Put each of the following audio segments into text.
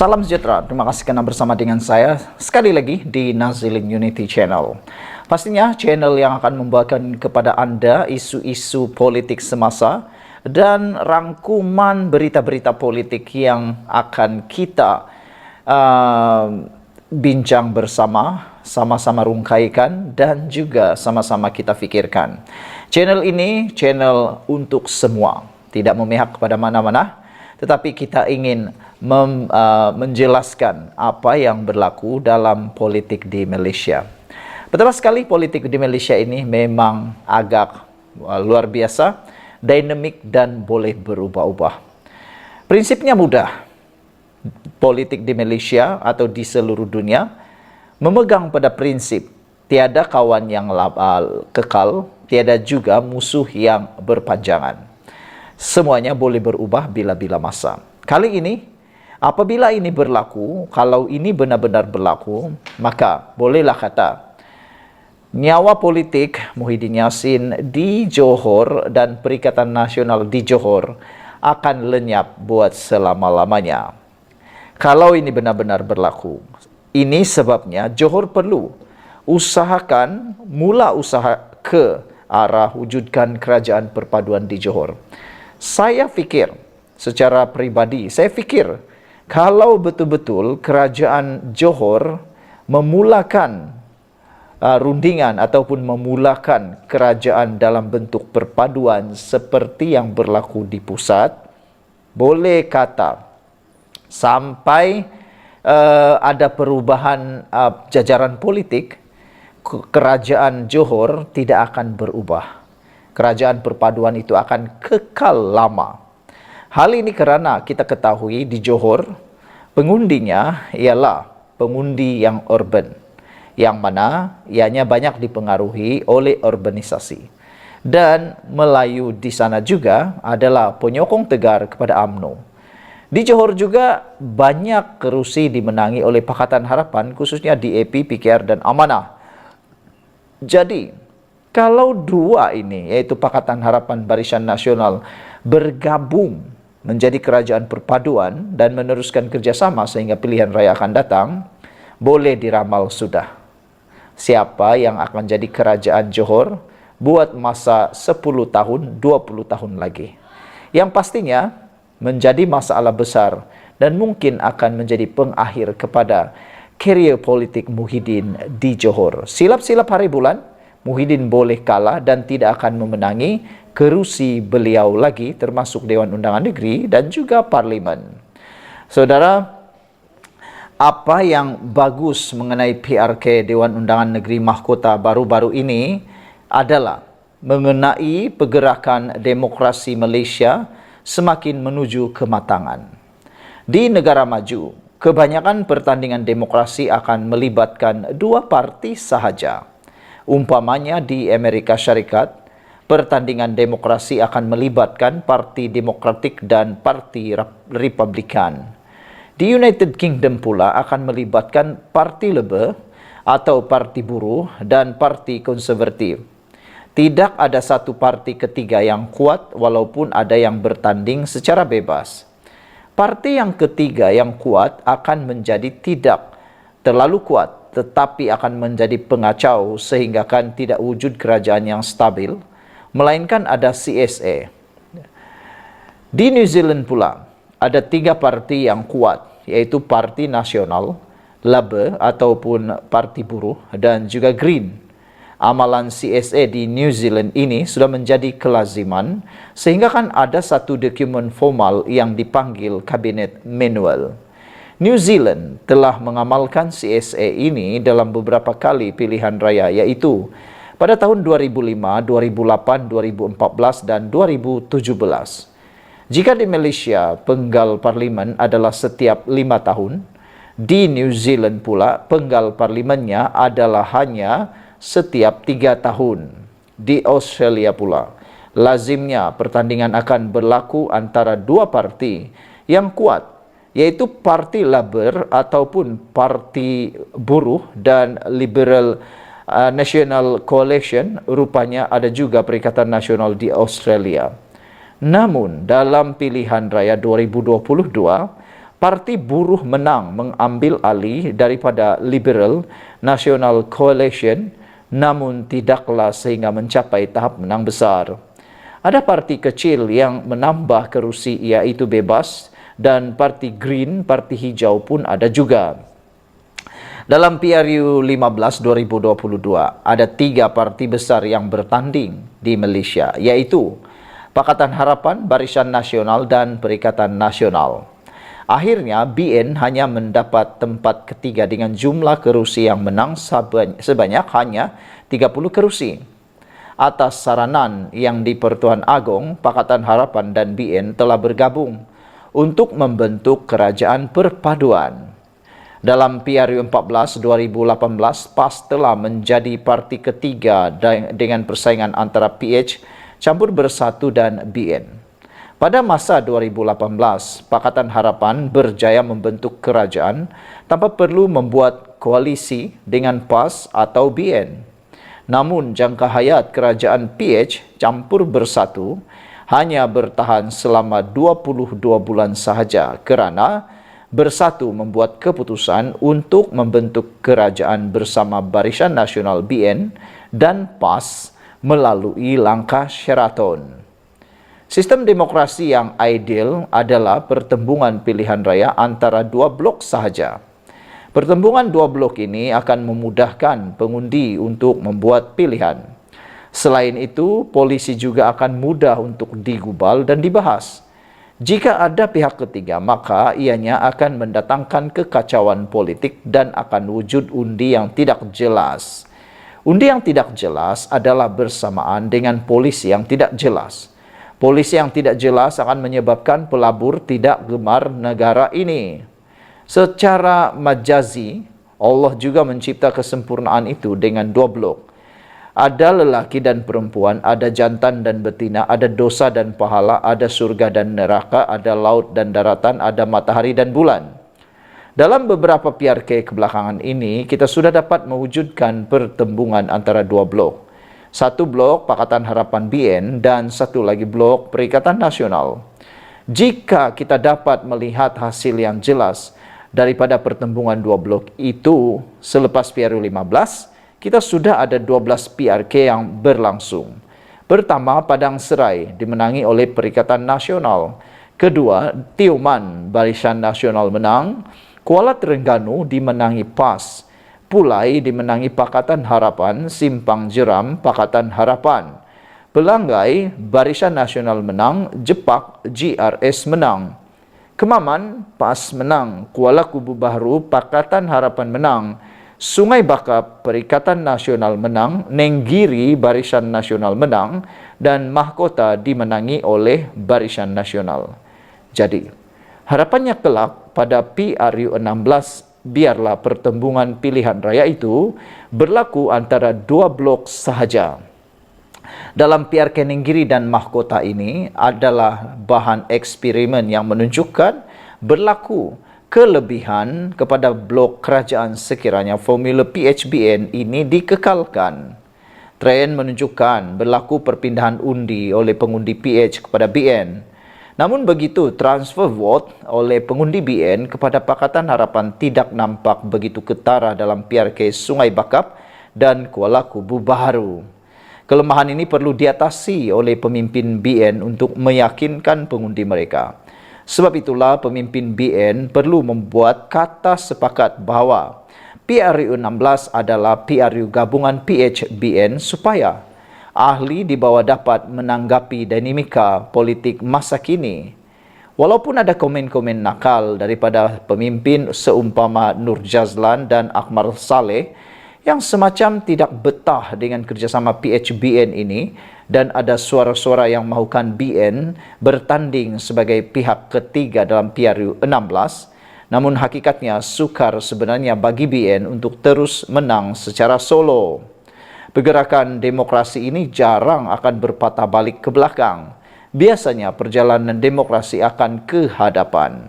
Salam sejahtera, terima kasih karena bersama dengan saya sekali lagi di Nazilin Unity Channel. Pastinya channel yang akan membawakan kepada Anda isu-isu politik semasa dan rangkuman berita-berita politik yang akan kita bincang bersama, sama-sama rungkaikan dan juga sama-sama kita fikirkan. Channel ini channel untuk semua, tidak memihak kepada mana-mana, tetapi kita ingin menjelaskan apa yang berlaku dalam politik di Malaysia. Betul sekali, politik di Malaysia ini memang agak luar biasa, dinamik dan boleh berubah-ubah. Prinsipnya mudah. Politik di Malaysia atau di seluruh dunia memegang pada prinsip tiada kawan yang kekal, tiada juga musuh yang berpanjangan. Semuanya boleh berubah bila-bila masa. Kali ini, apabila ini berlaku, kalau ini benar-benar berlaku, maka bolehlah kata nyawa politik Muhyiddin Yassin di Johor dan Perikatan Nasional di Johor akan lenyap buat selama-lamanya. Kalau ini benar-benar berlaku, ini sebabnya Johor perlu usahakan mula usaha ke arah wujudkan kerajaan perpaduan di Johor. Saya fikir, secara pribadi, saya fikir kalau betul-betul kerajaan Johor memulakan rundingan ataupun memulakan kerajaan dalam bentuk perpaduan seperti yang berlaku di pusat, boleh kata sampai ada perubahan jajaran politik, kerajaan Johor tidak akan berubah. Kerajaan perpaduan itu akan kekal lama. Hal ini kerana kita ketahui di Johor, pengundinya ialah pengundi yang urban, yang mana ianya banyak dipengaruhi oleh urbanisasi. Dan Melayu di sana juga adalah penyokong tegar kepada UMNO. Di Johor juga banyak kerusi dimenangi oleh Pakatan Harapan, khususnya DAP, PKR dan Amanah. Jadi, kalau dua ini, yaitu Pakatan Harapan Barisan Nasional, bergabung menjadi kerajaan perpaduan dan meneruskan kerjasama sehingga pilihan raya akan datang, boleh diramal sudah siapa yang akan jadi kerajaan Johor buat masa 10 tahun, 20 tahun lagi. Yang pastinya menjadi masalah besar dan mungkin akan menjadi pengakhir kepada karier politik Muhyiddin di Johor. Silap-silap hari bulan, Muhyiddin boleh kalah dan tidak akan memenangi kerusi beliau lagi, termasuk Dewan Undangan Negeri dan juga Parlimen. Saudara, apa yang bagus mengenai PRK Dewan Undangan Negeri Mahkota baru-baru ini adalah mengenai pergerakan demokrasi Malaysia semakin menuju kematangan. Di negara maju, kebanyakan pertandingan demokrasi akan melibatkan dua parti sahaja. Umpamanya di Amerika Syarikat, pertandingan demokrasi akan melibatkan Parti Demokratik dan Parti Republikan. Di United Kingdom pula akan melibatkan Parti Labour atau Parti Buruh dan Parti Konservatif. Tidak ada satu parti ketiga yang kuat walaupun ada yang bertanding secara bebas. Parti yang ketiga yang kuat akan menjadi tidak terlalu kuat, tetapi akan menjadi pengacau sehingga kan tidak wujud kerajaan yang stabil, melainkan ada CSA. Di New Zealand pula, ada tiga parti yang kuat, yaitu Parti Nasional, Labour ataupun Parti Buruh dan juga Green. Amalan CSA di New Zealand ini sudah menjadi kelaziman sehingga kan ada satu dokumen formal yang dipanggil Kabinet Manual. New Zealand telah mengamalkan CSA ini dalam beberapa kali pilihan raya, yaitu pada tahun 2005, 2008, 2014 dan 2017. Jika di Malaysia penggal parlimen adalah setiap 5 tahun, di New Zealand pula penggal parlimennya adalah hanya setiap 3 tahun. Di Australia pula, lazimnya pertandingan akan berlaku antara dua parti yang kuat, yaitu Parti Labour ataupun Parti Buruh dan Liberal National Coalition. Rupanya ada juga Perikatan Nasional di Australia. Namun, dalam pilihan raya 2022, Parti Buruh menang mengambil alih daripada Liberal National Coalition, namun tidaklah sehingga mencapai tahap menang besar. Ada parti kecil yang menambah kerusi iaitu Bebas, dan parti Green, parti hijau pun ada juga. Dalam PRU 15 2022, ada 3 parti besar yang bertanding di Malaysia, iaitu Pakatan Harapan, Barisan Nasional dan Perikatan Nasional. Akhirnya, BN hanya mendapat tempat ketiga dengan jumlah kerusi yang menang sebanyak hanya 30 kerusi. Atas saranan yang di Pertuan Agong, Pakatan Harapan dan BN telah bergabung untuk membentuk kerajaan perpaduan. Dalam PRU 14 2018, PAS telah menjadi parti ketiga dengan persaingan antara PH, Campur Bersatu dan BN. Pada masa 2018, Pakatan Harapan berjaya membentuk kerajaan tanpa perlu membuat koalisi dengan PAS atau BN. Namun, jangka hayat kerajaan PH Campur Bersatu hanya bertahan selama 22 bulan sahaja kerana Bersatu membuat keputusan untuk membentuk kerajaan bersama Barisan Nasional BN dan PAS melalui langkah Sheraton. Sistem demokrasi yang ideal adalah pertembungan pilihan raya antara 2 blok sahaja. Pertembungan 2 blok ini akan memudahkan pengundi untuk membuat pilihan. Selain itu, polisi juga akan mudah untuk digubal dan dibahas. Jika ada pihak ketiga, maka ianya akan mendatangkan kekacauan politik dan akan wujud undi yang tidak jelas. Undi yang tidak jelas adalah bersamaan dengan polisi yang tidak jelas. Polisi yang tidak jelas akan menyebabkan pelabur tidak gemar negara ini. Secara majazi, Allah juga mencipta kesempurnaan itu dengan 2 blok. Ada lelaki dan perempuan, ada jantan dan betina, ada dosa dan pahala, ada surga dan neraka, ada laut dan daratan, ada matahari dan bulan. Dalam beberapa PRK kebelakangan ini, kita sudah dapat mewujudkan pertembungan antara 2 blok. 1 blok Pakatan Harapan BN dan 1 lagi blok Perikatan Nasional. Jika kita dapat melihat hasil yang jelas daripada pertembungan 2 blok itu selepas PRU 15, kita sudah ada 12 PRK yang berlangsung. Pertama, Padang Serai dimenangi oleh Perikatan Nasional. Kedua, Tioman Barisan Nasional menang. Kuala Terengganu dimenangi PAS. Pulai dimenangi Pakatan Harapan, Simpang Jeram Pakatan Harapan. Pelanggai Barisan Nasional menang, Jepak GRS menang. Kemaman PAS menang, Kuala Kubu Baharu Pakatan Harapan menang. Sungai Bakap Perikatan Nasional menang, Nenggiri Barisan Nasional menang dan Mahkota dimenangi oleh Barisan Nasional. Jadi, harapannya kelak pada PRU 16 biarlah pertembungan pilihan raya itu berlaku antara 2 blok sahaja. Dalam PRK Nenggiri dan Mahkota ini adalah bahan eksperimen yang menunjukkan berlaku kelebihan kepada blok kerajaan sekiranya formula PHBN ini dikekalkan. Tren menunjukkan berlaku perpindahan undi oleh pengundi PH kepada BN. Namun begitu, transfer vote oleh pengundi BN kepada Pakatan Harapan tidak nampak begitu ketara dalam PRK Sungai Bakap dan Kuala Kubu Baharu. Kelemahan ini perlu diatasi oleh pemimpin BN untuk meyakinkan pengundi mereka. Sebab itulah pemimpin BN perlu membuat kata sepakat bahawa PRU 16 adalah PRU gabungan PH-BN supaya ahli di bawah dapat menanggapi dinamika politik masa kini. Walaupun ada komen-komen nakal daripada pemimpin seumpama Nur Jazlan dan Akmal Saleh yang semacam tidak betah dengan kerjasama PH-BN ini dan ada suara-suara yang mahukan BN bertanding sebagai pihak ketiga dalam PRU 16, namun hakikatnya sukar sebenarnya bagi BN untuk terus menang secara solo. Pergerakan demokrasi ini jarang akan berpatah balik ke belakang. Biasanya perjalanan demokrasi akan ke hadapan.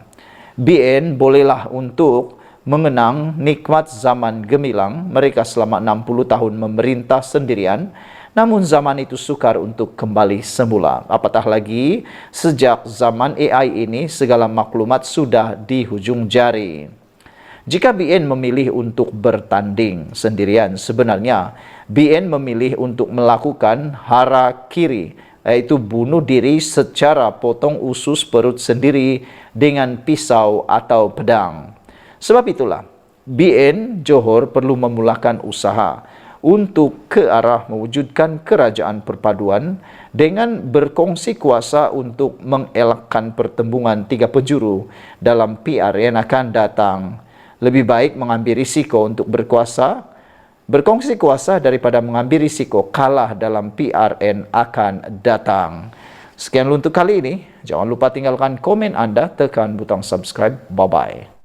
BN bolehlah untuk mengenang nikmat zaman gemilang mereka selama 60 tahun memerintah sendirian Namun zaman itu sukar untuk kembali semula. Apatah lagi, sejak zaman AI ini, segala maklumat sudah di hujung jari. Jika BN memilih untuk bertanding sendirian, sebenarnya BN memilih untuk melakukan harakiri, yaitu bunuh diri secara potong usus perut sendiri dengan pisau atau pedang. Sebab itulah, BN Johor perlu memulakan usaha untuk ke arah mewujudkan kerajaan perpaduan dengan berkongsi kuasa untuk mengelakkan pertembungan tiga penjuru dalam PR yang akan datang. Lebih baik mengambil risiko untuk berkongsi kuasa daripada mengambil risiko kalah dalam PRN akan datang. Sekian untuk kali ini. Jangan lupa tinggalkan komen Anda, tekan butang subscribe. Bye-bye.